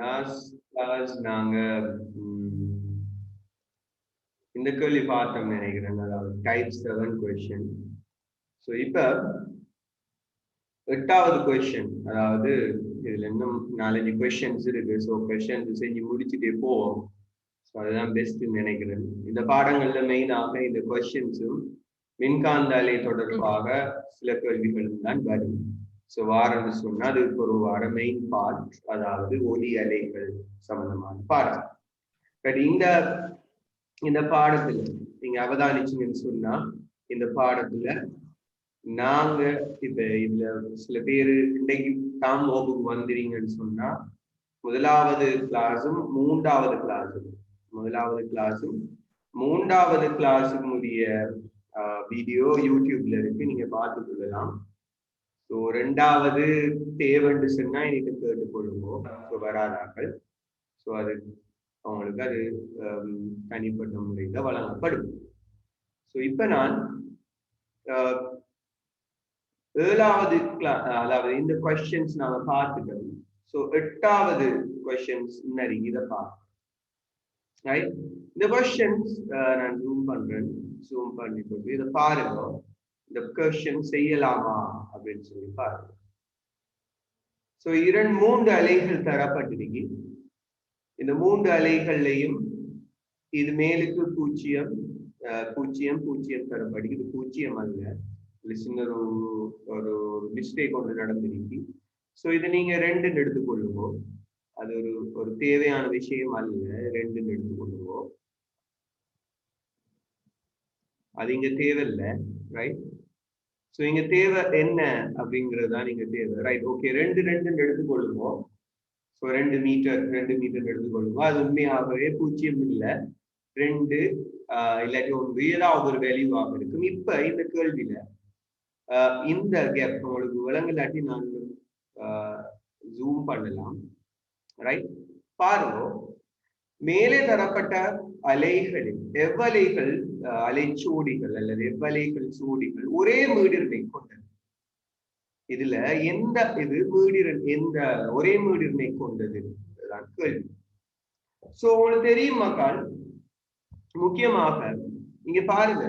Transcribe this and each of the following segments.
Last class நாங்க இந்த கேள்வி பார்த்தோம் நினைக்கிறேன், அதாவது டைப் 7 கொஸ்டின். ஸோ இப்போ 8வது கொஸ்டின், அதாவது இதுல இன்னும் 4 கொஸ்டின்ஸ் இருக்கு. ஸோ கொஸ்டின்ஸ் செஞ்சு முடிச்சுட்டே போவோம். ஸோ அதுதான் பெஸ்ட்னு நினைக்கிறேன். இந்த பாடங்கள்ல மெயினாக இந்த கொஸ்டின்ஸும் மின்காந்த அலை தொடர்பாக சில கேள்விகளும் தான் வரும். ஸோ வாரம்னு சொன்னா அது ஒரு வார மெயின் பார்ட், அதாவது ஒலி அலைகள் சம்பந்தமான பாடம். பட் இந்த பாடத்துல நீங்க அவதானிச்சீங்கன்னு சொன்னா, இந்த பாடத்துல நாங்க இப்ப இதுல சில பேரு இன்னைக்கு தாம் வகுப்புக்கு வந்துறீங்கன்னு சொன்னா, முதலாவது கிளாஸும் மூன்றாவது கிளாஸும் உரிய வீடியோ யூடியூப்ல இருக்கு, நீங்க பார்த்து கொள்ளலாம். ஸோ 2வது தேவைன்னு சொன்னா இன்னைக்கு கேட்டு கொள்ளுவோம். ஸோ வராதார்கள். ஸோ அது அவங்களுக்கு அது தனிப்பட்ட முறையில வழங்கப்படும். ஸோ இப்ப நான் 7வது அதாவது இந்த கொஸ்டின்ஸ் நாம பார்த்துட்டோம். ஸோ 8வது கொஸ்டின்ஸ் முன்னாடி இதை பார்க்க. இந்த கொஸ்டின்ஸ் நான் ஜூம் பண்ணி போட்டு இதை பாருங்க. இந்த கொஸ்டின் செய்யலாமா அப்படின்னு சொல்லி பாருங்க. ஸோ 3 அலைகள் தரப்பட்டிருக்கு. இந்த 3 அலைகள்லையும் இது மேலுக்கு 0 தரப்படி, இது 0 அல்ல, சின்ன ஒரு மிஸ்டேக் ஒன்று நடந்திருக்கு. ஸோ இது நீங்க 2 எடுத்துக்கொள்ளுவோம். அது ஒரு தேவையான விஷயம் அல்ல, 2 எடுத்துக்கொள்ளுவோம். அது இங்க தேவையில்லை, ரைட்? ஸோ இங்க தேவை என்ன அப்படிங்கிறதுதான் இங்க தேவை, ரைட்? ஓகே, 2 எடுத்துக்கொள்ளுவோம். ஸோ 2 மீட்டர் எடுத்துக்கொள்ளுவோம். அது உண்மையாகவே 0 இல்லை, 2 இல்லாட்டி 1 ஏதாவது ஒரு வேல்யூவாக இருக்கும். இப்ப இந்த கேள்வியில இந்த கேப் உங்களுக்கு விளங்கலாட்டி நான் ஜூம் பண்ணலாம், ரைட்? பாருங்க, மேலே தரப்பட்ட அலைகளில் எவ்வலைகள் அலைச்சோடிகள் அல்லது எவ்வலைகள் சோடிகள் ஒரே மீடிரனை கொண்டது. இதுல எந்த ஒரே மீடிரனை கொண்டது கேள்வி. சோ உங்களுக்கு தெரியும் மக்கள், முக்கியமாக இங்க பாருங்க,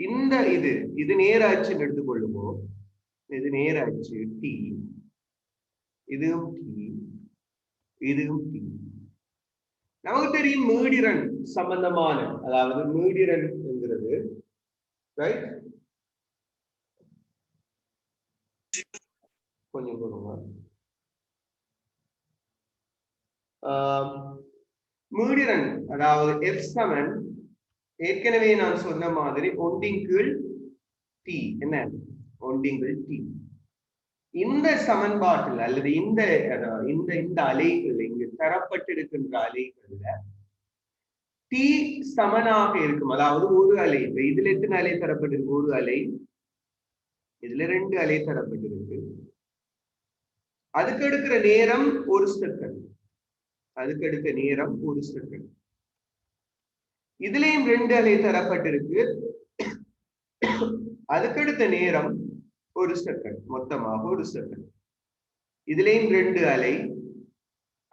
இந்த இது நேராட்சின்னு எடுத்துக்கொள்ளுவோம். இது நேராட்சி டி, இதுவும் டி, இதுவும் டி. நமக்கு தெரியும் மீடிரன் சம்பந்தமான, அதாவது மீடிரன் என்கிறது, ரைட்? கொஞ்சம் மீடிரன், அதாவது F7 ஏற்கனவே நான் சொன்ன மாதிரி ஒன்றின்கீழ் டி, என்ன ஒன்றின்கீழ் டி. இந்த சமன்பாட்டில் அல்லது இந்த அலைகள் இங்கு தரப்பட்டிருக்கின்ற அலைகள்ல டி சமனாக இருக்கும். அதாவது ஒரு அலை, இதுல எத்தனை அலை தரப்பட்டிருக்கு? ஒரு அலை, இதுல 2 அலை தரப்பட்டிருக்கு. அதுக்கு எடுக்கிற நேரம் 1 செகண்ட். இதுலயும் 2 அலை தரப்பட்டிருக்கு. அதுக்கடுத்த நேரம் 1 செகண்ட், மொத்தமாக 1 செகண்ட். இதுலயும் 2 அலை,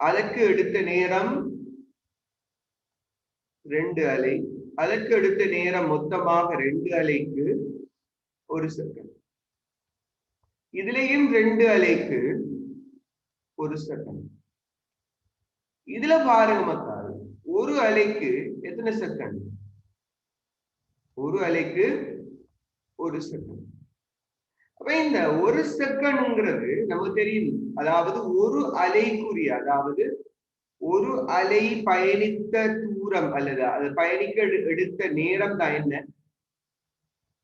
அதற்கு எடுத்த நேரம் 2 அலை, அதற்கு எடுத்த நேரம் மொத்தமாக 2 அலைக்கு 1 செகண்ட். இதுலயும் 2 அலைக்கு 1 செகண்ட். இதுல பாருங்க மக்கள், ஒரு அலைக்கு எத்தனை செகண்ட்? ஒரு அலைக்கு 1 செகண்ட். அப்ப இந்த 1 செகண்ட்ங்கிறது நமக்கு தெரியும், அதாவது ஒரு அலைக்குரிய, அதாவது ஒரு அலை பயணித்த தூரம் அல்லது அது பயணிக்க எடுத்த நேரம் தான் என்ன?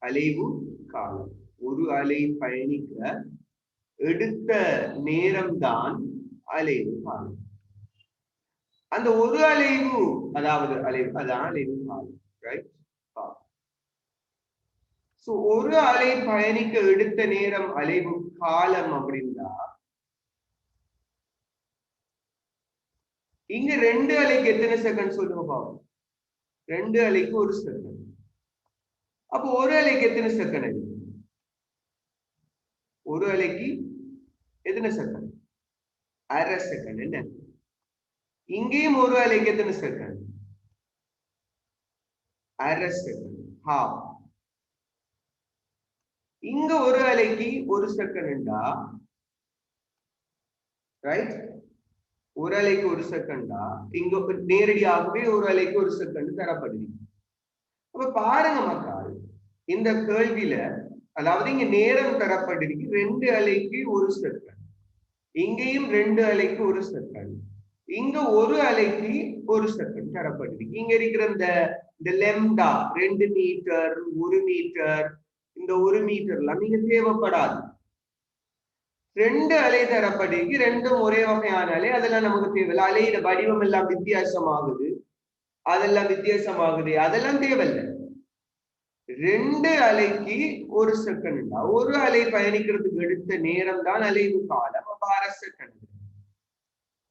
அலைவு காலம். ஒரு அலை பயணிக்க எடுத்த நேரம் தான் அலைவு காலம். அந்த ஒரு அலைவு, அதாவது அதான் அலைவு காலம், ரைட்? சோ ஒரு அலை பயணிக்க எடுத்த நேரம் அலைவு காலம் அப்படின்னா, இங்க 2 அலைக்கு எத்தனை செகண்ட் சொல்லுங்க பாப்போம்? 2 அலைக்கு 1 செகண்ட். அப்போ ஒரு அலைக்கு எத்தனை செகண்ட்? ஒரு அலைக்கு எத்தனை செகண்ட்? அரை செகண்ட். என்ன இங்கேயும் ஒரு அலைக்கு எத்தனை செகண்ட்? அரை செகண்ட், ஹாஃப். இங்க ஒரு அலைக்கு ஒரு செகண்டா, ரைட்? ஒரு அலைக்கு ஒரு செகண்டா, இங்க நேரடியாகவே ஒரு அலைக்கு ஒரு செகண்ட் தரப்படுது. அப்ப பாருங்க மக்கள், இந்த கேள்வியில அதாவது இங்க நேரம் தரப்பட்டிருக்கு 2 அலைக்கு ஒரு செகண்ட், இங்கேயும் 2 அலைக்கு ஒரு செகண்ட், இங்க ஒரு அலைக்கு ஒரு செகண்ட் தரப்பட்டிருக்கு. இங்க இருக்கிற இந்த லெம்டா 2 மீட்டர் 1 மீட்டர், இந்த 1 மீட்டர்லாம் நீங்க தேவைப்படாது. 2 அலை தரப்பட்டிருக்கு, ரெண்டும் ஒரே வகையான அலை, அதெல்லாம் நமக்கு தேவையில்லை. அலையில வடிவம் எல்லாம் வித்தியாசமாகுது, அதெல்லாம் வித்தியாசமாகுது, அதெல்லாம் தேவையில்லை. 2 அலைக்கு ஒரு செகண்ட், ஒரு அலை பயணிக்கிறதுக்கு எடுத்த நேரம் தான் அலைவு காலம். அப்ப அரை செகண்ட்,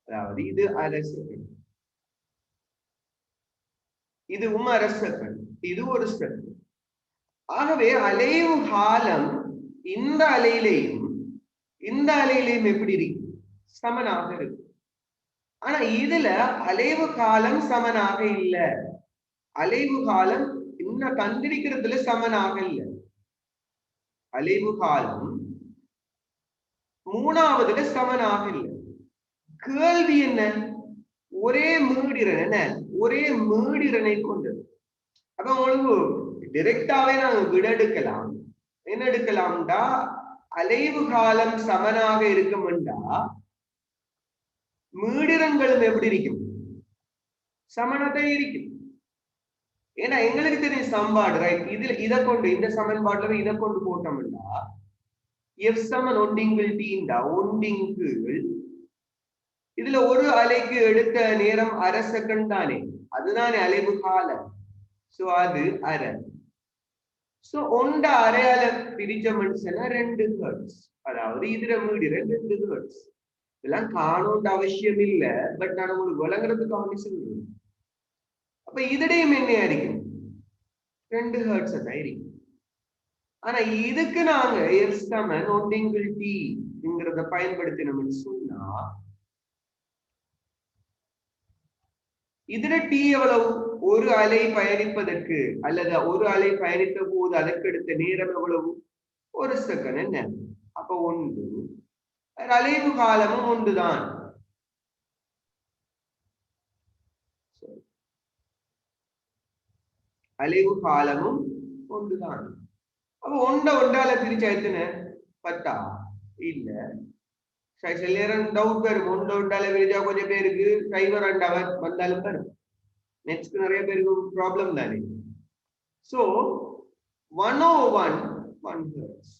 அதாவது இது அரை செகண்ட், இதுவும் அரை செகண்ட், இது ஒரு செகண்ட். ஆகவே அலைவு காலம் இந்த அலையிலையும் இந்த அலையிலையும் எப்படி இருக்கு? சமனாக இருக்கு. ஆனா இதுல அலைவு காலம் சமனாக இல்ல. அலைவு காலம் இன்னும் கண்டிருக்கிறதுல சமனாக இல்லை. அலைவு காலம் 3வதுல சமனாக இல்லை. கேள்வி என்ன? ஒரே மீடிரன், என்ன ஒரே மீடிரனை கொண்டது. அப்ப உங்களுக்கு டைரக்டாவே நாங்க விட எடுக்கலாம். என்ன எடுக்கலாம்டா, அலைவு காலம் சமனாக இருக்கும்டா மீடிரன்களும் எப்படி இருக்கும்? சமனத்தை இருக்கும். ஏன்னா எங்களுக்கு தெரியும் சமன்பாடு, ரைட்? இதுல இதை கொண்டு இந்த சமன்பாடுல இதை கொண்டு போட்டோம்னா எஃப் சமன் ஒன்றிங்கிள் டீண்டா ஒன்றிங்கு இதுல ஒரு அலைக்கு எடுத்த நேரம் அரை செகண்ட் தானே, அதுதானே அலைவு காலம். சோ அது அரை. சோ ஒண்ட அரையால பிரிச்ச மனுஷனா 2 ஹெர்ட்ஸ், அதாவது இதுல மீடிரன் 2 ஹெர்ட்ஸ். இதெல்லாம் காணோன்ற அவசியம் இல்ல, பட் நான் உங்களுக்கு வழங்குறதுக்காக சொல்றேன். அப்ப இதடையும் என்ன இருக்கும்? 2 ஹெர்ட்ஸ் தான் இருக்கும். ஆனா இதுக்கு நாங்க எஃப் சமன் ஒன்றிங்கிள் டிங்கிறத பயன்படுத்தினோம்னு சொன்னா இதுல டி எவ்வளவு? ஒரு அலை பயணிப்பதற்கு அல்லது ஒரு அலை பயணித்த போது அதற்கு எடுத்த நேரம் எவ்வளவு? ஒரு செகண்ட். என்ன அப்ப 1, அலைவு காலமும் 1 தான். அலைவு காலமும் 1 தான். அப்ப ஒன்றால பிரிச்சா எத்தனை? 10 இல்ல. சில நேரம் டவுட் வரும், ஒன்றால பிரிச்சா கொஞ்சம் பேருக்கு சைவர் அண்ட் அவர் வந்தாலும் வரும். நெக்ஸ்ட் நிறைய பேருக்கு ப்ராப்ளம் தானே. So 101 1 hertz.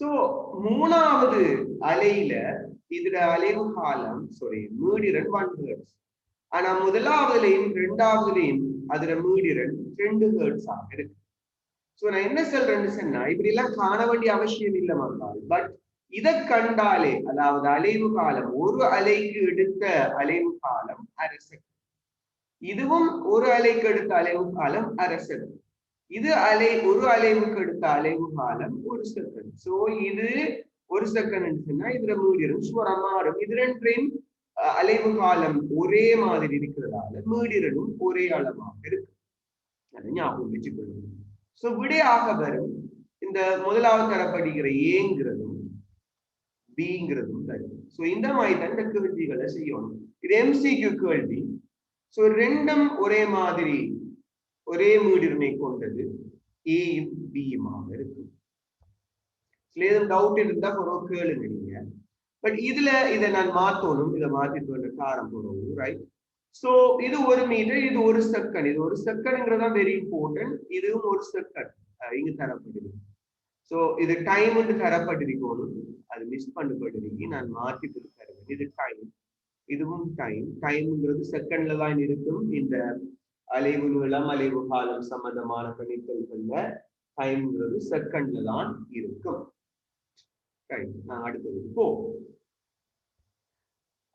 சோ 3வது அலையில இதுல அலைவு காலம் மீடிரன் 1 ஹெர்ட்ஸ். ஆனா முதலாவதுலையும் 2வதுலையும் அதுல மீடிரன் 2 ஹெர்ட்ஸ் ஆக இருக்கு. சோ நான் என்ன சொல்றேன்னு சொன்னா, இப்படி எல்லாம் காண வேண்டிய அவசியம் இல்லை மக்கள். பட் இதை கண்டாலே, அதாவது அலைவு காலம் ஒரு அலைக்கு எடுத்த அலைவு காலம் அரை செகண்ட், இதுவும் ஒரு அலைக்கு எடுத்த அலைவு காலம் அரை செகண்ட், இது ஒரு அலைவுக்கு எடுத்த அலைவு காலம் 1 செகண்ட். சோ இது 1 செகண்ட் சொன்னா இதுல மீடிரன் சுவரா மாறும். இது ரெண்டின் அலைவு காலம் ஒரே மாதிரி இருக்கிறதால மீடிரனும் ஒரே அளவாக இருக்கு. அதை ஞாபகம் வச்சுக்கொள்ளுங்க. சோ விடையாக வரும் இந்த முதலாவது தரப்படுகிற ஏங்கிறதும் பிங்கிறதும் தரும். சோ இந்த மாதிரி தான் இந்த கேள்விகளை செய்யணும். இது எம்சிக்யூ கேள்வி. சோ ரெண்டும் ஒரே மாதிரி ஒரே மீடிரனை கொண்டது, ஏயும் பியுமாக இருக்கு. ஏதும் டவுட் இருந்தா ஒரு கேளுங்க நீங்க. பட் இதுல இதை நான் மாத்தணும், இதை மாத்திட்டு காரம் போறோம், ரைட்? சோ இது 1 மீட்டர், இது 1 செகண்ட். இது 1 செகண்ட்ங்கிறதா வெரி இம்பார்ட்டன்ட். இதுவும் 1 செகண்ட் இங்க தரப்படுது. சோ இது டைம் தரப்பட்டிருக்கணும், அது மிஸ் பண்ணப்பட்டிருக்கு, நான் மாத்தி தருவேன். இது டைம், இதுவும் டைம். டைம்ங்கிறது செகண்ட்ல தான் இருக்கும். இந்த அலைவு நீளம் அலைவு காலம் சம்பந்தமான கணித்தல்கள்ல டைம்ங்கிறது செகண்ட்ல தான் இருக்கும். நான் அடுத்தது போ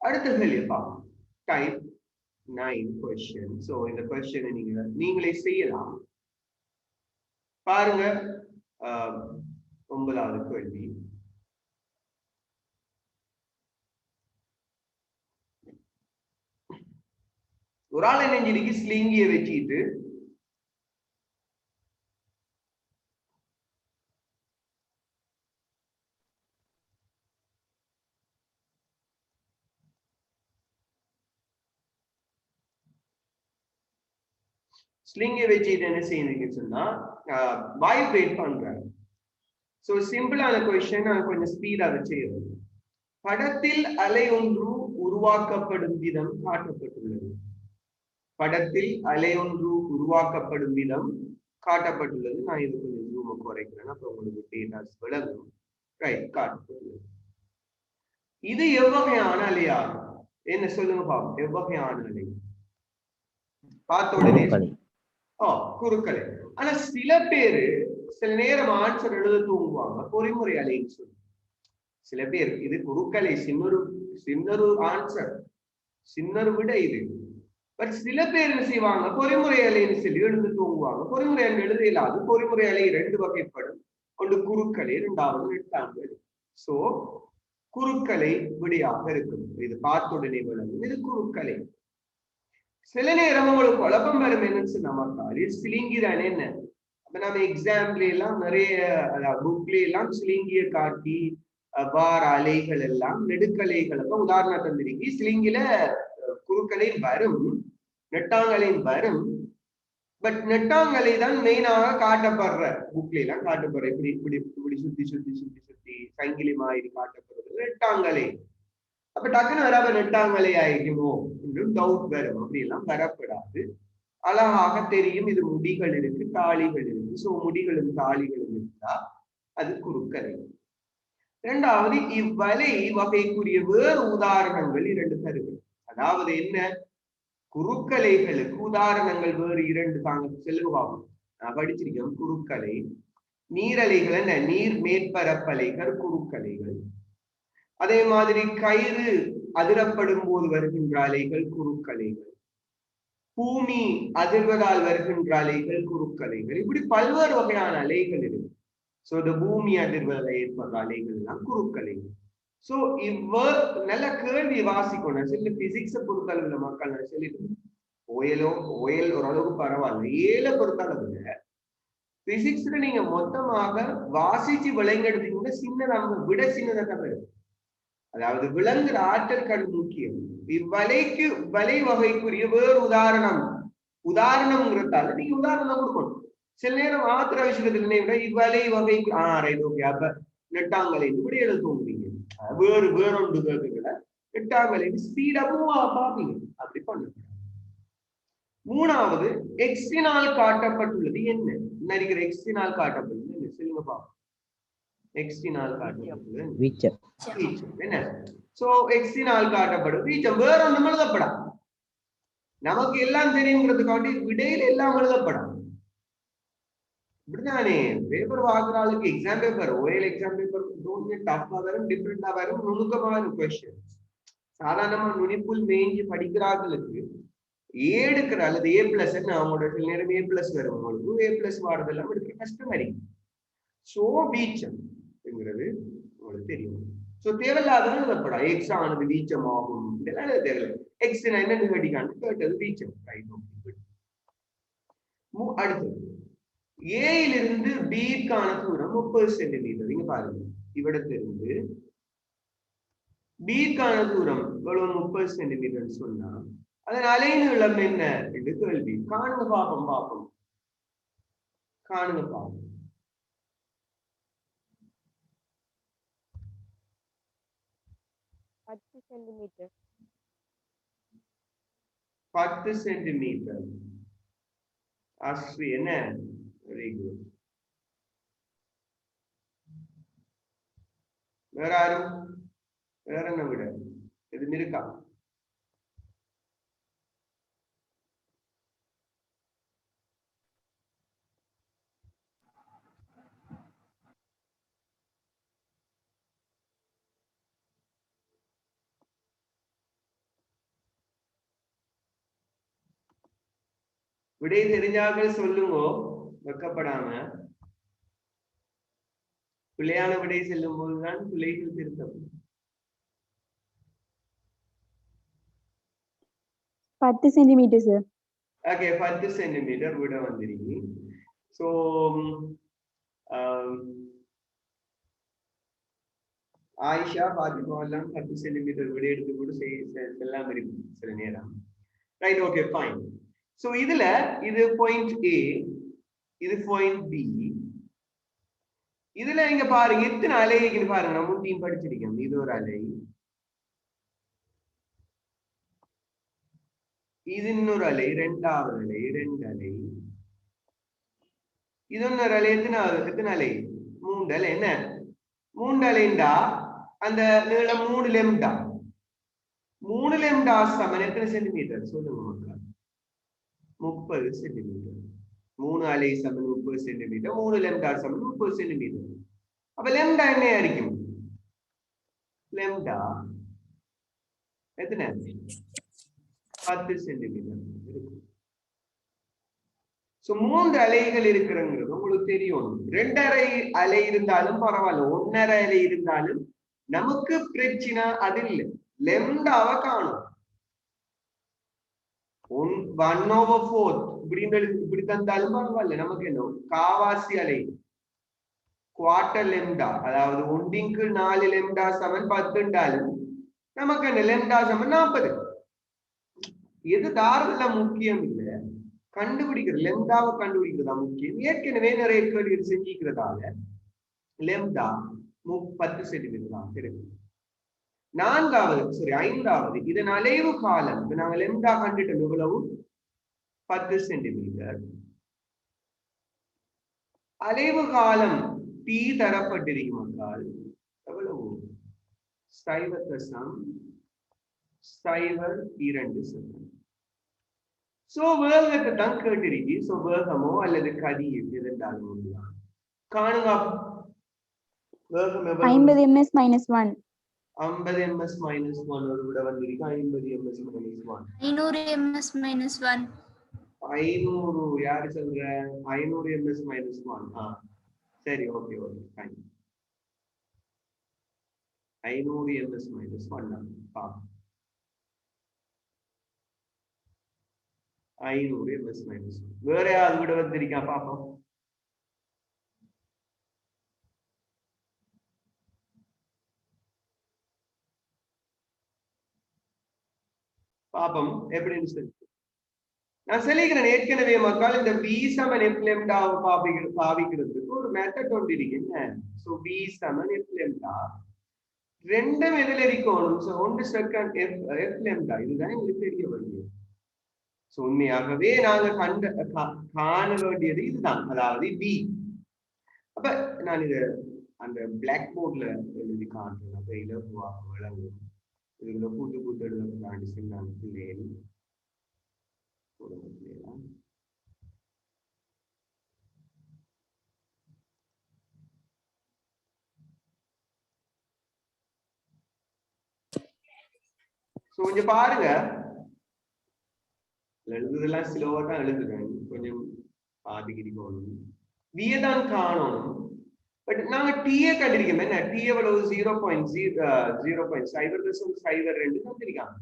அடுத்த கேள்வி பார்ப்போம். Type 9 question. சோ இந்த கொஸ்டினை நீங்களே செய்யலாம். பாருங்க, 9வது கேள்வி. ஒரு ஆள் என்ன செஞ்சிருக்கு ஸ்லிங்கிய வச்சுட்டு என்ன செய்யுதுன்னு சொன்னா வைப்ரேட் பண்றாங்க. சோ சிம்பிளான கொஸ்டின் நான் கொஞ்சம் ஸ்பீடா செய்யணும். படத்தில் அலை ஒன்று உருவாக்கப்படும் விதம் காட்டப்பட்டுள்ளது. படத்தில் அலை ஒன்று உருவாக்கப்படும் விதம் காட்டப்பட்டுள்ளது. நான் இது கொஞ்சம் ஜூமை குறைக்கிறேன், அப்ப உங்களுக்கு டேட்டாஸ் விளங்கும். ரைட், காட்டப்பட்டுள்ளது. இது எவ்வகையான அலையா? என்ன சொல்லுங்க பாப்போம், எவ்வகையான அலை? பார்த்த உடனே குறுக்கலை. ஆனா சில பேரு சில நேரம் ஆன்சர் எழுத தூங்குவாங்க, பொறிமுறை அலைன்னு சொல்லி. சில பேர் இது குறுக்கலை, சின்னொரு ஆன்சர், சின்னொரு விட இது. பட் சில பேர் என்ன செய்வாங்க, பொறிமுறை அலைன்னு சொல்லி எழுந்து தூங்குவாங்க. பொறிமுறை அலை எழுத இல்லாது. பொறிமுறை அலை 2 வகைப்படும். ஒன்று குறுக்கலை, 2வது நெட்டாங்கல். சோ குறுக்கலை விடையாக இருக்கும். இது பார்த்துடனே விளங்கும், இது குறுக்கலை. சில நேரம் உங்களுக்கு குழப்பம் வரும், என்னன்னு சொன்னா சிலிங்கிதானே என்ன. அப்ப நம்ம எக்ஸாம்பிள் எல்லாம் நிறைய புக்ல எல்லாம் சிலிங்கிய காட்டி வார அலைகள் எல்லாம் நெடுக்கலைகள் எல்லாம் உதாரணம் தந்திருக்கி. சிலிங்கில குறுக்கலையும் வரும், நெட்டாங்கலையும் வரும். பட் நெட்டாங்கலை தான் மெயினாக காட்டப்படுற, புக்ல எல்லாம் காட்டப்படுற. இப்படி இப்படி இப்படி சுத்தி சுத்தி சுத்தி சுத்தி சங்கிலி மாதிரி காட்டப்படுறது நெட்டாங்கலை. அப்ப டக்குன்னு வராம நெட்டாங்கலை ஆயிடுமோ என்றும் டவுட் வரும். அப்படி எல்லாம் வரப்படாது. அழகாக தெரியும், இது முடிகள் இருக்கு, தாளிகள் இருக்கு. சோ முடிகளும் தாளிகளும் இருந்தா அது குறுக்கலை. இரண்டாவது, இவ்வலை வகைக்குரிய வேறு உதாரணங்கள் 2 தருகிறது. அதாவது என்ன, குறுக்கலைகளுக்கு உதாரணங்கள் வேறு 2 தாங்க செல்லுவாகும். நான் படிச்சிருக்கேன். குறுக்கலை, நீரலைகள் என்ன, நீர் மேற்பரப்பலைகள் குறுக்கலைகள். அதே மாதிரி கயிறு அதிரப்படும் போது வருகின்ற அலைகள் குறுக்கலைகள். பூமி அதிர்வதால் வருகின்ற அலைகள் குறுக்கலைகள். இப்படி பல்வேறு வகையான அலைகள் இருக்கு. சோ இந்த பூமி அதிர்வதால் ஏற்படுற அலைகள் எல்லாம் குறுக்கலைகள். சோ நல்ல கேள்வி வாசிக்கணும். சில பிசிக்ஸை பொறுத்தளவுல மக்கள் சொல்லிட்டு ஓயல் ஓரளவுக்கு பரவாயில்ல. ஏல பொறுத்தளவுல பிசிக்ஸ்ல நீங்க மொத்தமாக வாசிச்சு விளங்கெடுத்தீங்கன்னா சின்னதாக விட சின்னதாக வரும். அதாவது விளங்குற ஆற்றல் கண் முக்கியம். இவ்வலைக்கு வலை வகைக்குரிய வேறு உதாரணம்ங்கிறதால நீங்க உதாரணம் கொடுக்கணும். சில நேரம் ஆத்திர விஷயத்துல விட இவ்வலை வகை ரைட் ஓகே, அப்ப நெட்டாங்கலை இப்படி எழுத தோங்குவீங்க. வேறொன்று கேட்குற நெட்டாங்கலை ஸ்பீடாவும் பாப்பீங்க. அப்படி பண்ணுங்க. மூணாவது, எக்ஸினால் காட்டப்பட்டுள்ளது என்ன? நினைக்கிற எக்ஸினால் காட்டப்பட்டுள்ளது என்ன சொல்லுங்க பாப்போம். எக்ஸினால் காட்டப்பட்டுள்ளது என்ன? சோ எக்ஸினால் காட்டப்படும் வீச்சம் வேற ஒன்றும் எழுதப்படாது. நமக்கு எல்லாம் தெரியுங்கிறதுக்காண்டி விடையில எல்லாம் எழுதப்படும். இப்படிதானே பேப்பர் வாங்குறாளுக்கு exam paper, OL exam paper டஃபா வரும், டிஃப்ரெண்டா வரும், நுணுக்கமான கொஸ்டின். சாதாரணமா நுனிப்புல் மேய்ஞ்சி படிக்கிறார்களுக்கு எடுக்கிற அல்லது A+ அவங்களோட சில நேரம் A+ வரும். உங்களுக்கு A+ வாரதெல்லாம் எடுக்கிற கஷ்டம் வரைக்கும். சோ வீச்சம்ங்கிறது உங்களுக்கு தெரியும். சோ தேவையில்லாத எழுதப்படா. எக்ஸ் ஆனது வீச்சமாகும், இதெல்லாம் தேவையில்லை. எக்ஸ் என்னன்னு கேட்டிக்கான்னு கேட்டது வீச்சம். அடுத்து, ஏயிலிருந்து பிக்கான தூரம் 30 சென்டிமீட்டர். நீங்க பாருங்க, இவ்விடத்திலிருந்து பிக்கான தூரம் எவ்வளவு? 30 சென்டிமீட்டர் சொன்னா அதன் அலைநீளம் என்ன என்று கேள்வி. காணுங்க பாப்போம். காணுங்க பாப்போம். 10 சென்டிமீட்டர். அஸ்வி என்ன? Very good. வேற யாரும்? வேற என்ன விட எது இருக்கா? விடை தெரிஞ்சாக சொல்லுங்க, வெக்கப்படாம. பிள்ளையான விடை செல்லும் போதுதான் பிள்ளைகள் திருத்தம். 10 centimeter sir. Okay, 10 centimeter விட வந்திருக்கு. So ஆயிஷா பாத்திமா எல்லாம் 10 சென்டிமீட்டர் விட எடுத்து கூட செல்லாம இருக்கு சில நேரம். Right, okay fine. சோ இதுல இது பாயிண்ட் A, இது பாயிண்ட் B. இதுல இங்க பாருங்க எத்தனை அலை இருக்குன்னு பாருங்க. நான் முன்னையும் படிச்சிருக்கேன். இது ஒரு அலை, இது இன்னொரு அலை, இரண்டாவது அலை, ரெண்டு அலை, இது இன்னொரு அலை. எத்தனை அலை? மூன்று அலை. என்ன மூன்று அலைண்டா அந்த நீளம் 3 லெம்டா. 3 லெம்டா சமன் எத்தனை சென்டிமீட்டர் சொல்லுங்க மக்கள்? 30 சென்டிமீட்டர். 3 அலை சமன் 30 சென்டிமீட்டர், 3 லெம்டா சமன் 30 சென்டிமீட்டர். அப்ப லெம்டா என்ன ஆയിരിക്കും? லெம்டா எத்தனை? 10 சென்டிமீட்டர் இருக்கும். சோ 3 அலைகள் இருக்கிறங்கிறது உங்களுக்கு தெரியும். 2.5 அலை இருந்தாலும் பரவாயில்ல, 1.5 அலை இருந்தாலும் நமக்கு பிரச்சனை அது இல்லை. லெம்டாவை காணும். 1/4 இப்படி தந்தாலும் பரவாயில்ல. நமக்கு என்ன காவாசி அலை குவார்டர் லெம்டா, அதாவது 1/4 லெம்டா சமன் 10 என்றாலும் நமக்கு என்ன லெம்டா சமன் 40. எது தாரல முக்கியம் இல்ல, கண்டுபிடிக்கிறது லெம்டாவை கண்டுபிடிக்கிறதா முக்கியம். ஏற்கனவே நிறைய கேள்விகள் செஞ்சிக்கிறதால லெம்டா 10 சென்டிமீட்டர் தான் இருக்கு. ஐந்தாவது இதன் அலைவு காலம். இப்ப நாங்கள் லெம்டா கண்டுட்டோம் எவ்வளவு? 10 சென்டிமீட்டர். அலைவு காலம் T தரப்பட்டிருக்கும் என்றால் எவ்வளவு? 0.02 செகண்ட். சோ வேகத்தை தான் கேட்டிருக்கு. சோ வேகமோ அல்லது கதி எதென்றாலும் ஒன்றுதான். காணுங்க வேகம் 50 ms - 1. 50 ms - 1 ஒரு விட வந்திருக்கு. 50 ms - 1. 500 ms - 1. 500 யாரு சொல்ற? 500 ms - 1. சரி, ஓகே ஓகே ஃபைன். 500 ms - 1 பா. 500 ms - 1. வேற யாரு விட வந்திருக்கா பாப்போம். பாப்பம் எப்படின்னு சொல்லி நான் சொல்லிக்கிறேன். ஏற்கனவே மக்கள் இந்த B சமன் F லெம்டாவை பாவிக்கிறதுக்கு ஒரு மெத்தட் ஒன்று இருக்கு. என்ன? சோ B சமன் F லெம்டா ரெண்டும் எதில் இருக்கணும்? So 1 second F lambda. இதுதான் எங்களுக்கு தெரிய வேண்டியது. சோ உண்மையாகவே நாங்க காண வேண்டியது இதுதான், அதாவது B. அப்ப நான் இது அந்த பிளாக் போர்ட்ல எழுதி காட்டுறேன். அப்ப இலகுவாக விளங்கும். இதுல கூட்டு எழுதுறதுக்காண்டி சொன்னாங்க பிள்ளைகள். கொஞ்சம் பாருங்க, எழுதுதெல்லாம் ஸ்லோவா தான் எழுதுறேன். கொஞ்சம் பாதிக்கிடி போகணும். விய தான் காணணும். பட் நாங்க டீயை கண்டிருக்கோம். என்ன டி எவ்வளவு? 0.02 கண்டிருக்காங்க.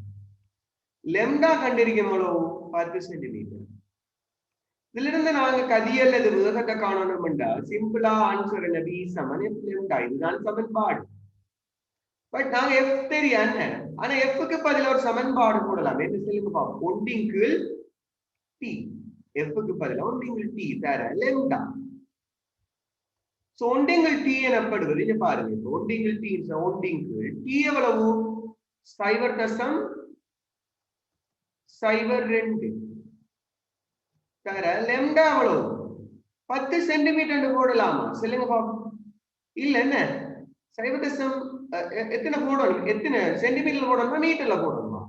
லெம்டா கண்டிருக்கோம் எவ்வளவு? 10 சென்டிமீட்டர். இதுல இருந்து நாங்க கதியல் அது வேகத்தை காணணும் என்றால் சிம்பிளா ஆன்சர் என்ன? பி சமன் F லெம்டா. இதுதான் சமன்பாடு. பட் நாங்க F தெரியாம, ஆனா Fக்கு பதிலா ஒரு சமன்பாடு போடலாம். என்ன சொல்லுங்க பாப்போம்? 1/T. Fக்கு பதிலா 1/T தர லெம்டா. சோ 1/T எனப்படுவது இங்க பாருங்க. 1/T எவ்வளவு? 0.02 தர லெம்டா எவ்வளவு? 10 சென்டிமீட்டர் போடலாமா? சொல்லுங்க பாப்போம். இல்ல என்ன 0. எத்தனை போடணும்? எத்தனை சென்டிமீட்டர்ல போடணுமா மீட்டர்ல போடணுமா?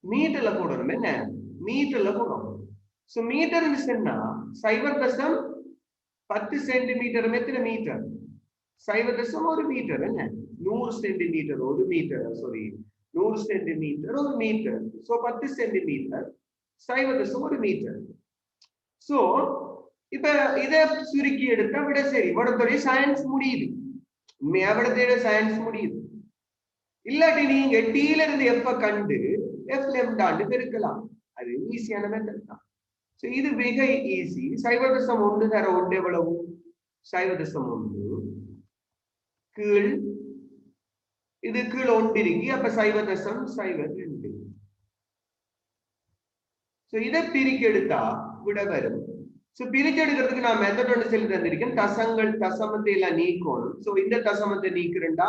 மீட்டர்ல போடணும். என்ன மீட்டர்ல போடணும். சோ மீட்டர் சொன்னா 0.10 சென்டிமீட்டர் எத்தனை மீட்டர்? 0.1 மீட்டர். என்ன 100 சென்டிமீட்டர் ஒரு மீட்டர். சாரி 100 சென்டிமீட்டர் ஒரு மீட்டர். So 10 centimetre 0.1 metre. சோ இப்ப இத சுருக்கி எடுத்தா விட சரி. இவடத்தோட சயின்ஸ் முடியுது. உண்மையாவிடத்தோட சயின்ஸ் முடியுது. இல்லாட்டி நீங்க டீல இருந்து எப்ப கண்டு எஃப் லெம்டான்னு பெருக்கலாம். அது ஈஸியான மெத்தட் தான். சோ இது மிக ஈஸி. சைவதசம் ஒன்று தர ஒன்று எவ்வளவு? சைவதசம் ஒன்று கீழ் இது கீழ் ஒன்று இருக்கு. அப்ப சைவதசம் சைவர் 2. சோ இதை பிரிக்க எடுத்தா விட வரும். சோ பிரிச்சு எடுக்கிறதுக்கு நான் மெத்தட் ஒன்று சொல்லி தந்திருக்கேன். தசமத்தை எல்லாம் நீக்கணும். சோ இந்த தசமத்தை நீக்கிறேன்டா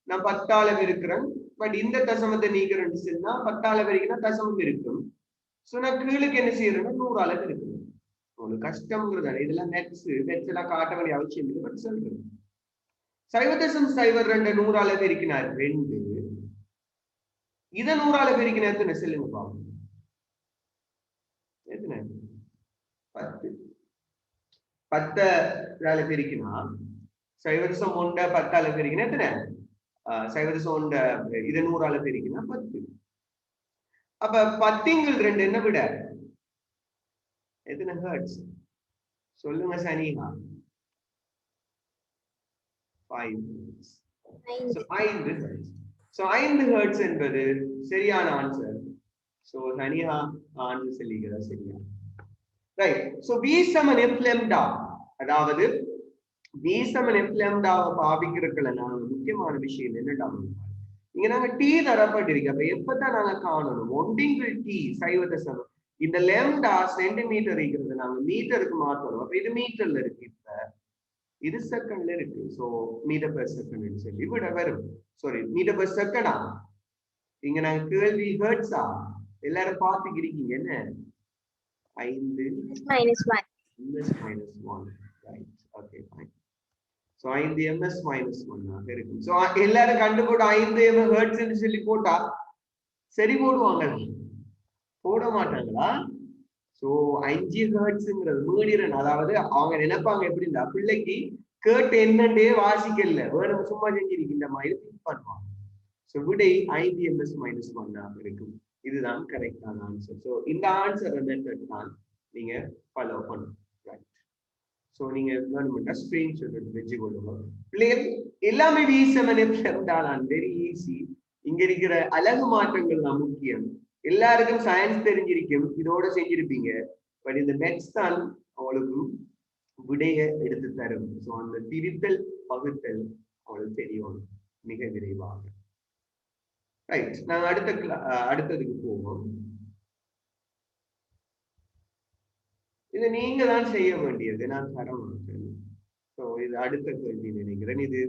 நான் 10ஆல இருக்கிறேன். பட் இந்த தசமத்தை நீக்கிறேன்னு சொன்னா 10ஆல வரைக்கும் தசமம் இருக்கும். சோ நான் கீழுக்கு என்ன செய்யறேன்னா 100ஆல இருக்கிறேன். உங்களுக்கு கஷ்டம்ங்கிறதால இதெல்லாம் நெட்ஸ் எல்லாம் காட்ட வேண்டிய அவசியம் இல்லை. பட் சொல்றேன் சைவதசம் சைவர் 2 100ஆல பெருக்கினார் 2. இதை 100ஆல பெருக்கின எத்தனை சொல்லுங்க பாப்போம். எத்தனை? 10. 10ஆல பெருக்கினா சைவதசம் 1 10ஆல பெருக்கினா எத்தனை? சைவதசம் 1 இதை 100ஆல பெருக்கினா 10. அப்ப 10 என்ன விட எத்தனை ஹெர்ட்ஸ் சொல்லுங்க சனிஹா? 5 ஹெர்ட்ஸ் என்பது சரியான ஆன்சர். சோ சனிஹா ஆன்சர் சொல்லிக்கிறா சரியா? ரைட். சோ v சமன் f lambda, அதாவது v சமன் f lambda பாவிக்கிறதுல நாங்க முக்கியமான விஷயம் என்னடா இங்க நாங்க t தரப்பட்டிருக்கு. அப்ப எப்பதான் நாங்க காணணும்? 1 t சைவதசம் இந்த lambda சென்டிமீட்டர் இருக்கிறது நாங்க மீட்டருக்கு மாத்தணும். அப்ப இது மீட்டர்ல இருக்கு. இப்ப இது செகண்ட்ல இருக்கு. சோ மீட்டர் பெர் செகண்ட் சொல்லி விட வரும். சாரி மீட்டர் பெர் செகண்டா? இங்க நாங்க கேள்வி ஹெர்ட்ஸா எல்லாரும் பாத்துக்கிறீங்க என்ன? 5 minus 1. ms minus 1. Right. Okay, fine. So 5 ms minus 1 ஆக இருக்கும். சோ எல்லாரும் கண்டு போட்டு 5 ஹெர்ட்ஸ் ன்னு சொல்லி போட்டா சரி போடுவாங்க? போட மாட்டாங்களா? சோ 5 ஹெர்ட்ஸ்ங்கிறது மீடியன். அதாவது அவங்க நினைப்பாங்க எப்படின்னா பிள்ளைக்கு கேட்டு என்னண்டே வாசிக்கல வேணும் சும்மா செஞ்சிருக்கு இந்த மாதிரி திங்க் பண்ணுவாங்க. சோ விடை 5 ms minus 1 ஆக இருக்கும். இதுதான் கரெக்டான ஆன்சர். சோ இந்த ஆன்சர் மெத்தட் தான் நீங்க ஃபாலோ பண்ணணும். ரைட். சோ நீங்க வேணும்னா ஸ்கிரீன்ஷாட் எடுத்து வெச்சுக்கொள்ளுங்க. பிள்ளைகள் எல்லாமே v7 தான் வெரி ஈஸி. இங்க இருக்கிற அழகு மாற்றங்கள் தான் முக்கியம். எல்லாருக்கும் சயின்ஸ் தெரிஞ்சிருக்கும், இதோட செஞ்சிருப்பீங்க. பட் இந்த மெட்ஸ் தான் அவங்களுக்கு விடைய எடுத்து தரும். சோ அந்த பிரித்தல் பகுத்தல் அவங்களுக்கு தெரியும் மிக விரைவாக. ரைட். நாங்க அடுத்ததுக்கு போவோம். இது நீங்க தான் செய்ய வேண்டியது, நான் தர மாட்டேன். சோ இது அடுத்த கேள்வி நினைக்கிறேன் இது.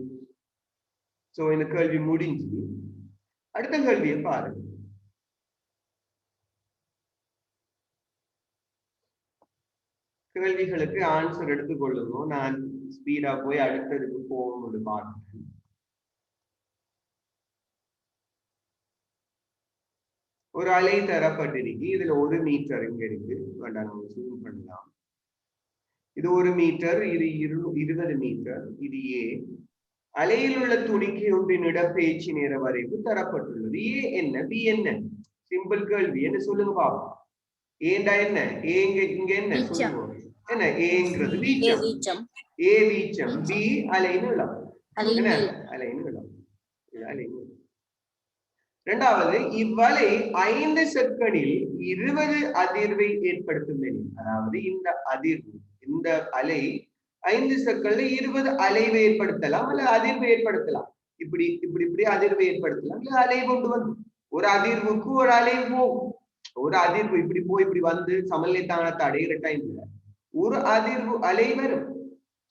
சோ இந்த கேள்வி முடிஞ்சு அடுத்த கேள்வியை பாருங்க. கேள்விகளுக்கு ஆன்சர் எடுத்துக்கொள்ளுங்க. நான் ஸ்பீடா போய் அடுத்ததுக்கு போகும்போது பார்க்கிறேன். ஒரு அலை தரப்பட்டிருக்கு. இதுல 1 மீட்டர் இங்க இருக்கு. வேண்டாம் நம்ம ஜூம் பண்ணலாம். இது 1 மீட்டர், இது 20 மீட்டர், இது ஏ. அலையில் உள்ள துணிக்கு ஒன்றின் இடப்பெயர்ச்சி நேர வரைவு தரப்பட்டுள்ளது. ஏ என்ன, பி என்ன? சிம்பிள் கேள்வி. என்ன சொல்லுங்க பாப்போம். ஏண்டா என்ன? இங்க என்ன சொல்லுங்க? என்ன ஏங்கிறது வீச்சம். ஏ வீச்சம், பி அலைநீளம். என்ன அலைநீளம்? இது அலைநீளம். இரண்டாவது, இவ்வலை 5 செகண்டில் 20 அதிர்வை ஏற்படுத்தும் எனில், அதாவது இந்த அதிர்வு, இந்த அலை 5 செகண்ட்ல 20 அலைவை ஏற்படுத்தலாம் அல்ல அதிர்வை ஏற்படுத்தலாம். இப்படி அதிர்வை ஏற்படுத்தலாம் இல்ல அலை கொண்டு வந்து ஒரு அதிர்வுக்கு ஒரு அலை போகும். ஒரு அதிர்வு இப்படி போய் இப்படி வந்து சமநிலைத்தானத்தை அடைகிற டைம்ல ஒரு அதிர்வு அலை வரும்.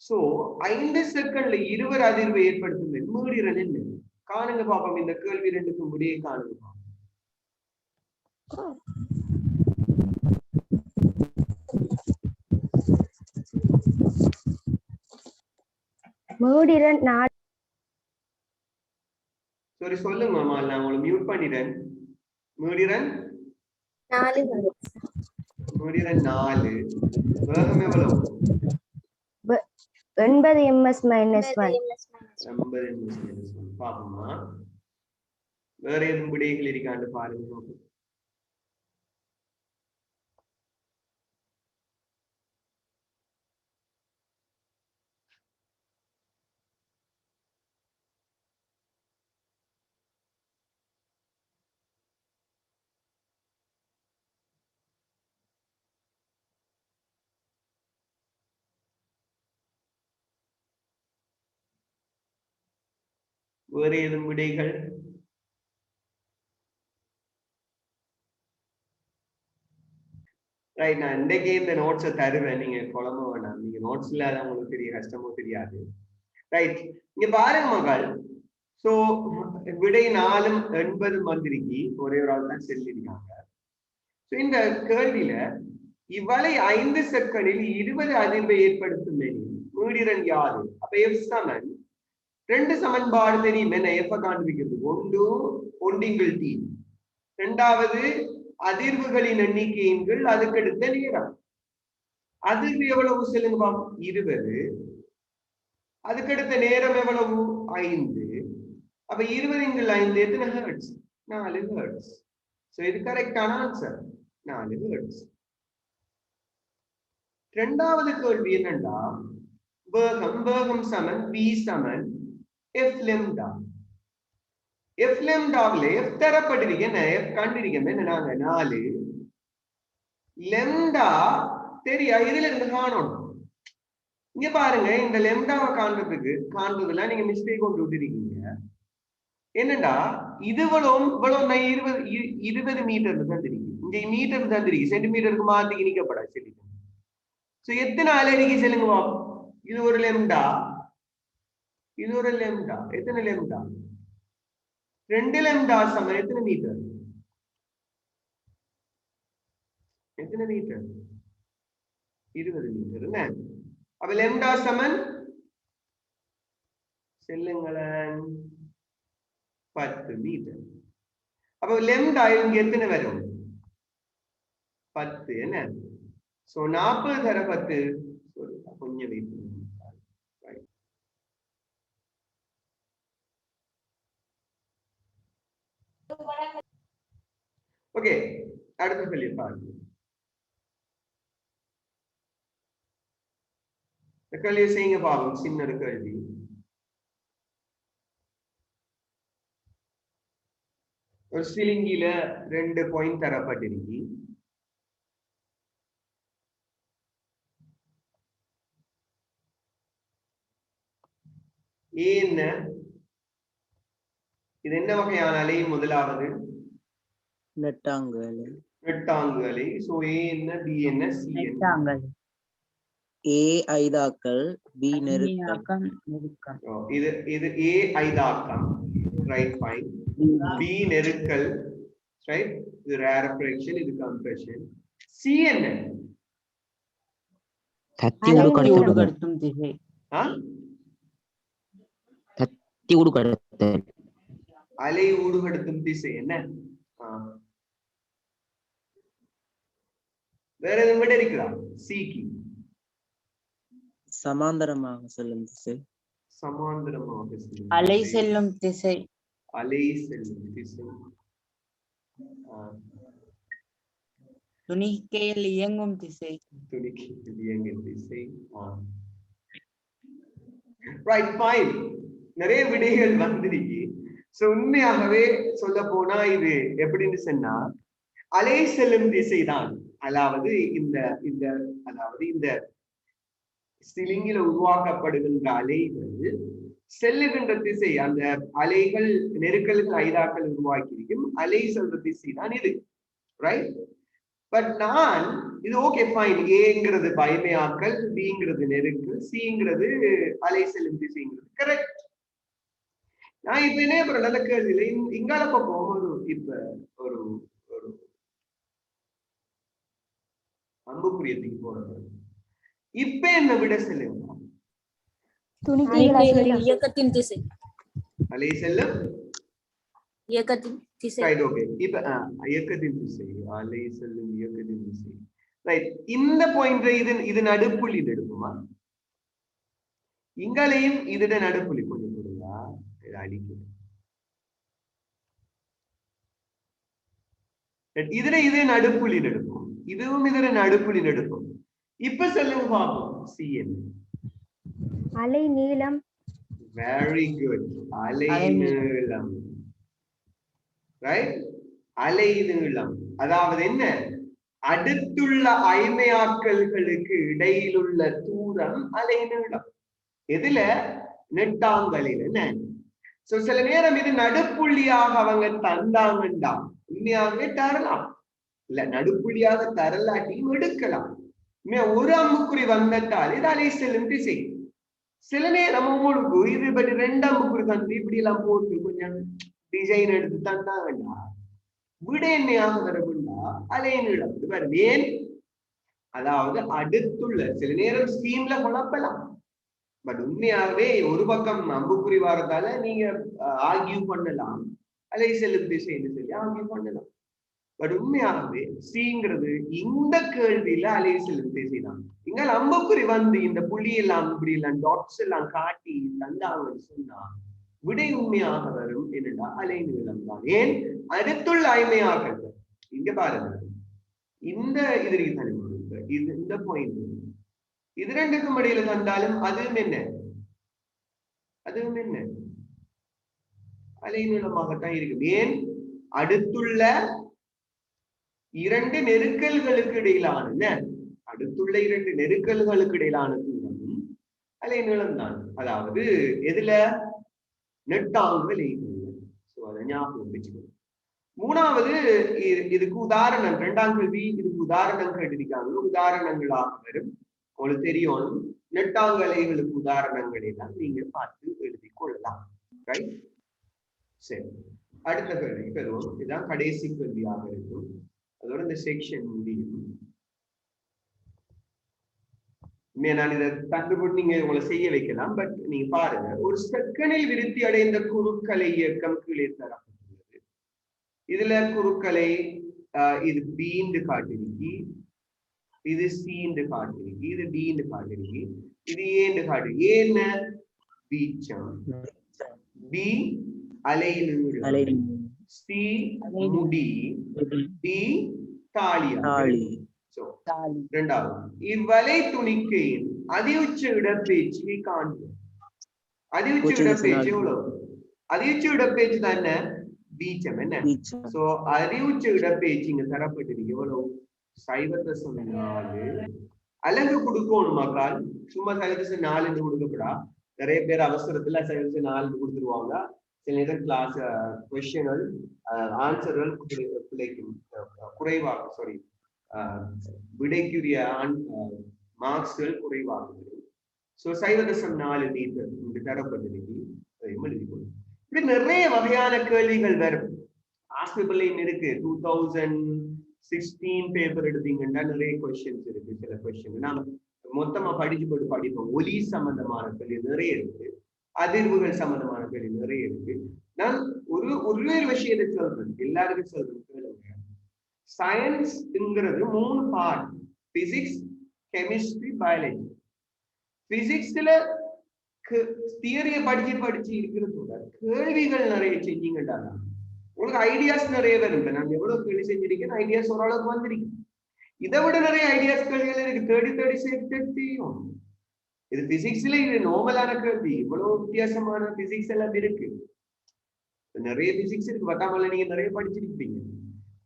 சோ 5 செகண்ட்ல 20 அதிர்வை ஏற்படுத்தும் மீடியன் என்ன? காணுங்க பாப்போம். இந்த கேள்வி 2க்கும் விடையை காணுங்க பாப்போம். சரி சொல்லுங்க மாமா, நான் உங்களை மியூட் பண்ணிட்டேன். மீடியன் 4. வேகம் எவ்வளவு? 9 ms minus 1. 9 ms minus 1. பாப்போமா வேற எதுவும் விடைகள் இருக்காண்டு பாருங்க. வேறு ஏதும் விடைகள்? ரைட், நான் இன்றைக்கு இந்த நோட்ஸை தருவேன், நீங்க குழம்ப வேண்டாம். நீங்க நோட்ஸ் இல்லாத உங்களுக்கு தெரிய கஷ்டமோ தெரியாது. ரைட், இங்க பாருங்க மகள். சோ விடை 4 80 மந்திரிக்கு ஒரே ஒரு ஆள் தான் செல்லிருக்காங்க. சோ இந்த கேள்வியில இவ்வளை 5 செகண்டில் 20 அதிர்வை ஏற்படுத்தும் எனில் மீடிரன் யாது? அப்ப எஃப் சமன் 2 சமன்பாடு தெரியும். என்ன எஃப் காண்பிக்கிறது? ஒன்று ஒண்டிங்கள் டி, இரண்டாவது அதிர்வுகளின் எண்ணிக்கையின் கீழ் அதுக்கடுத்த நேரம். அதிர்வு எவ்வளவு சொல்லுங்க பாப்போம்? 20. அதுக்கடுத்த நேரம் எவ்வளவு? 5. அப்ப 20 × 5 எத்தனை ஹெர்ட்ஸ்? 4 ஹெர்ட்ஸ். சோ இது கரெக்டான ஆன்சர், 4 ஹெர்ட்ஸ். இரண்டாவது கேள்வி என்னன்னா, வேகம் சமன் v சமன் f lambda. f lambdaவில f தரப்பட்டிருக்கு. என்ன f கண்டிருக்கோம்? என்ன நாங்க 4 lambda தெரியா, இதுல இருந்து காணணும். இங்க பாருங்க, இந்த lambdaவை காண்றதுல நீங்க மிஸ்டேக் கொண்டு விட்டுருக்கீங்க. என்னடா இதுவளும் 20 மீட்டர் தந்திருக்கு, இங்க மீட்டர் தந்திருக்கு, சென்டிமீட்டருக்கு மாத்தி நிக்கப்படா. சரி, சோ எத்தனை அலைக்கு சொல்லுங்க பாப்போம்? இது ஒரு lambda, இது ஒரு lambda. எத்தனை lambda? 2 lambda சமன் எத்தனை மீட்டர்? எத்தனை மீட்டர்? 20 மீட்டர். என்ன அப்ப lambda சமன் செல்லுங்களேன் 10 மீட்டர். அப்ப lambda இங்க எத்தனை வரும்? 10. என்ன சோ 40 தர 10. கொஞ்சம் வெயிட் பண்ணுங்க. ஓகே, அடுத்த கேள்வி பாருங்க. இந்த கேள்வியை செய்யுங்க பாருங்க. சின்ன ஒரு கேள்வி. ஒரு சிலிங்கில 2 பாயிண்ட் தரப்பட்டிருக்கு. ஏ என்ன? இது என்ன வகையான அலை? முதலாவது நெட்டாங்கு அலை. நெட்டாங்கு அலை. சோ ஏ என்ன, பி என்ன, சி என்ன? ஏ ஐதாக்கல், பி நெருக்கம். இது ஏ ஐதாக்கம், ரைட், ஃபைன். பி நெருக்கல், ரைட், இது ரேரஃபிரேக்ஷன், இது கம்ப்ரஷன். சி என்ன? தத்தி ஊடுகடத்தும் திசை. தத்தி ஊடுகடத்தல், அலை ஊடுகடத்தும் திசை. என்ன வேற எதுவும் விட இருக்கிறான்? சிக்கு சமாந்தரமாக செல்லும் திசை. சமாந்தரமாக செல்லும் அலை செல்லும் திசை. அலை செல்லும் திசை. துணிக்கையில் இயங்கும் திசை. துணிக்கையில் இயங்கும் திசை. Right, fine. நிறைய விடைகள் வந்திருக்கு. சோ உண்மையாகவே சொல்ல போனா இது எப்படின்னு சொன்னா அலை செல்லும் திசைதான். அதாவது இந்த சிலிங்கில உருவாக்கப்படுகின்ற அலைகள் செல்லுகின்ற திசை, அந்த அலைகள் நெருக்கலுக்கு ஐதாக்கள் உருவாக்கி இருக்கும் அலை செல்ற திசை தான் இது, ரைட்? பட் நான் இது ஓகே, ஃபைன். ஏங்கிறது பைமையாக்கல், பிங்கிறது நெருக்கல், சிங்கிறது அலை செல்லும் திசைங்கிறது கரெக்ட். நான் இப்ப என்ன பண்ற நல்ல கேள்வியில இங்கால பக்கம் ஒரு அம்புக்குரியத்துக்கு போறது. இப்ப என்ன விட செல்லுங்க? இயக்கத்தின் திசை. அலை செல்லும் இயக்கத்தின் திசை. Right, okay. இப்ப இயக்கத்தின் திசை, அலை செல்லும் இயக்கத்தின் திசை. ரைட், இந்த பாயிண்ட் இது நடுப்புள்ளி எடுக்குமா? இங்களையும் இதோட நடுப்புள்ளி கொஞ்சம் கொடுங்களா, இதை அடிக்குது. இது நடுப்புள்ளி எடுக்கும், இதுவும் இதோட நடுப்புள்ளி எடுக்கும். இப்ப சொல்லுங்க பாப்போம், சி என்ன? அலை நீளம். வெரி குட், அலை நீளம். ரைட், அலை நீளம். அதாவது என்ன? அடுத்துள்ள ஐமையாக்கல்களுக்கு இடையிலுள்ள தூரம் அலை நீளம். எதுல? நெட்டாங்கலில். என்ன சோ சில நேரம் இது நடுப்புள்ளியாக அவங்க தந்தாங்கண்டா உண்மையாகவே தரலாம், இல்ல நடுப்புள்ளியாக தரலாட்டியும் எடுக்கலாம். ஒரு அம்புக்குறி வந்தால் இது அலை செல்லும் திசை. சில நேரம் உங்களுக்கு இது பற்றி 2 அம்புக்குறி தந்து இப்படி எல்லாம் போட்டு கொஞ்சம் டிசைன் எடுத்து தந்தாங்கண்டா விட என்னையாக வரவுண்டா அலை நீளம் வருது. ஏன்? அதாவது அடுத்துள்ள சில நேரம் ஸ்கீம்ல குழப்பலாம், பட் உண்மையாகவே ஒரு பக்கம் அம்புக்குறி வாரத்தால நீங்க ஆர்கியூ பண்ணலாம், அலை செல்லும் திசைன்னு சொல்லி ஆர்கியூ பண்ணலாம். பட் உண்மையாகவே சீங்கிறது இந்த கேள்வியில அலை செல்லும் திசை தான். இங்க அம்புக்குறி வந்து இந்த புள்ளி எல்லாம் இப்படி எல்லாம் டாட்ஸ் எல்லாம் காட்டி தந்தாங்கன்னு சொன்னா விடை உண்மையாக வரும் என்னடா அலை நீளம் தான். ஏன்? அடுத்துள்ள ஐமையாக இங்க பாருங்க, இந்த இதற்கு தனி இது இந்த பாயிண்ட் இது ரெண்டுக்கும் இடையில தந்தாலும் அதுவும் என்ன அலை நீளமாகத்தான் இருக்கு. ஏன்? அடுத்துள்ள 2 நெருக்கல்களுக்கு இடையிலான அடுத்துள்ள 2 நெருக்கல்களுக்கு இடையிலான தூரம் அலை நீளம் தான். அதாவது எதுல? நெட்டாங்கு அதை ஞாபகம் வச்சுக்கணும். மூணாவது இதுக்கு உதாரணம் 2ஆம் கேள்வி, இதுக்கு உதாரணம் கேட்டிருக்காங்க. உதாரணங்களாக வரும் உங்களுக்கு தெரியும். நெட்டாங்கலைகளுக்கு உதாரணங்களை தான் நீங்க பார்த்து எழுதி கொள்ளலாம். ரைட்? சரி, அடுத்த கேள்வி பெறுவோம். இதுதான் கடைசி கேள்வியாக இருக்கும். அதோட இந்த செக்ஷன் முடியும். நான் இதை தண்டுபட்டு நீங்க உங்களை செய்ய வைக்கலாம், பட் நீங்க பாருங்க. ஒரு செகண்டில் விருத்தி அடைந்த குறுக்கலை இயக்கம் கீழே தரப்பட்டுள்ளது. இதுல குறுக்கலை இது பீண்டு காட்டிருக்கி, இது சீண்டு காட்டிருக்கி, இது டீண்டு காட்டிருக்கி, இது ஏண்டு காட்டு. ஏன்னு வீச்சம், பி அலை நீளம், சி முடி, டி தாலி. இரண்டாவது இவ்வலை துணிக்கையின் அதியுச்ச இடப்பேச்சு காண்போம். அதியுச்ச இடப்பேச்சு எவ்வளவு? அதியுச்ச இடப்பேச்சு தான் என்ன? பீச்சம் என்ன? சோ அதியுச்ச இடப்பேச்சு இங்க தரப்பட்டிருக்கு எவ்வளவு? 0.4. அலகு கொடுக்கணும் மக்கள். சும்மா 0.4 கொடுக்கப்படா. நிறைய பேர் அவசரத்துல 0.4 கொடுத்துருவாங்க. சில நேரம் கிளாஸ் கொஸ்டின்கள் ஆன்சர்கள் பிழைக்கும் குறைவாக, சாரி விடைக்குரிய மார்க்ஸ்கள் குறைவாக. சோ 0.4 மீட்டர் இங்கு தரப்பட்டிருக்கு. எழுதிக்கொள்ளும். இப்படி நிறைய வகையான கேள்விகள் வரும். ஆஸ்பிபிளைன் இருக்கு. 2016 பேப்பர் எடுத்தீங்கன்னா நிறைய கொஸ்டின்ஸ் இருக்கு. சில கொஸ்டின் நாம மொத்தமா படிச்சு போட்டு படிப்போம். ஒலி சம்பந்தமான கேள்வி நிறைய இருக்கு, அதிர்வுகள் சம்பந்தமான கேள்வி நிறைய இருக்கு. நான் ஒரு விஷயத்தை சொல்றேன், எல்லாருக்கும் சொல்றேன். சயின்ஸ்ங்கிறது 3 பார்ட்: பிசிக்ஸ், கெமிஸ்ட்ரி, பயாலஜி. பிசிக்ஸ்ல தியரியை படிச்சு இருக்கிறதோட கேள்விகள் நிறைய செஞ்சீங்கடா உங்களுக்கு ஐடியாஸ் நிறைய வரும். நான் எவ்வளவு கேள்வி செஞ்சிருக்கேன், ஐடியாஸ் ஓரளவுக்கு வந்திருக்கேன். இதை விட நிறைய ஐடியாஸ் கேள்விகள் இருக்கு. தேடி சேர்த்தும் இது பிசிக்ஸ்ல இது நார்மலான கேள்வி. இவ்வளவு வித்தியாசமான பிசிக்ஸ் எல்லாம் இருக்கு. நிறைய பிசிக்ஸ் இருக்கு, பத்தாமல நீங்க நிறைய படிச்சிருப்பீங்க.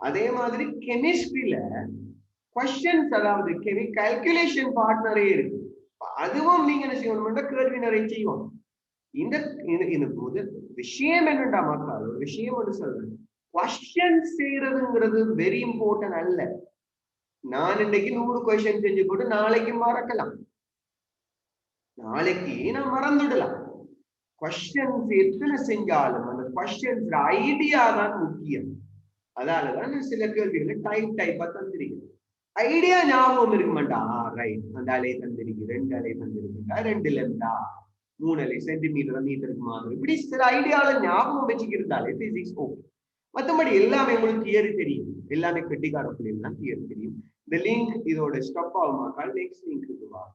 அதே மாதிரி கெமிஸ்ட்ரியில கொஸ்டின்ஸ், அதாவது கால்குலேஷன் பார்ட் நிறைய இருக்கு. அதுவும் நீங்க என்ன செய்யணும்னா கேள்வி நிறைய செய்வோம். இந்த முதல் விஷயம் என்னண்டா மக்கள், ஒரு விஷயம் ஒன்று சொல்றேன். கொஸ்டின் செய்யறதுங்கிறது வெரி இம்பார்ட்டன்ட் அல்ல. நான் இன்னைக்கு 100 கொஸ்டின் செஞ்சு போட்டு நாளைக்கு மறக்கலாம், நாளைக்கு நான் மறந்துடலாம். கொஸ்டின்ஸ் எத்தனை செஞ்சாலும் அந்த கொஸ்டின்ஸ் ஐடியா தான் முக்கியம். அதனாலதான் சில கேள்விகளை டைப்பா தந்திருக்கேன். ஐடியா ஞாபகம் இருக்க மாட்டா. ரைட், அந்த அலை தந்திருக்கு, 2 அலை தந்திருக்கா, 2 லெம்டா, 3 அலை சென்டிமீட்டர் மீட்டருக்கு மாதிரி. இப்படி சில ஐடியால ஞாபகம் வச்சுக்கிறதாலே பிசிக்ஸ் ஓகே. மற்றபடி எல்லாமே உங்களுக்கு தியரி தெரியும், எல்லாமே கெட்டிக்கார பிள்ளைகள் தான் தியரி தெரியும். இந்த லிங்க் இதோட ஸ்டாப் ஆகுமா? நெக்ஸ்ட் லிங்க் வாங்க.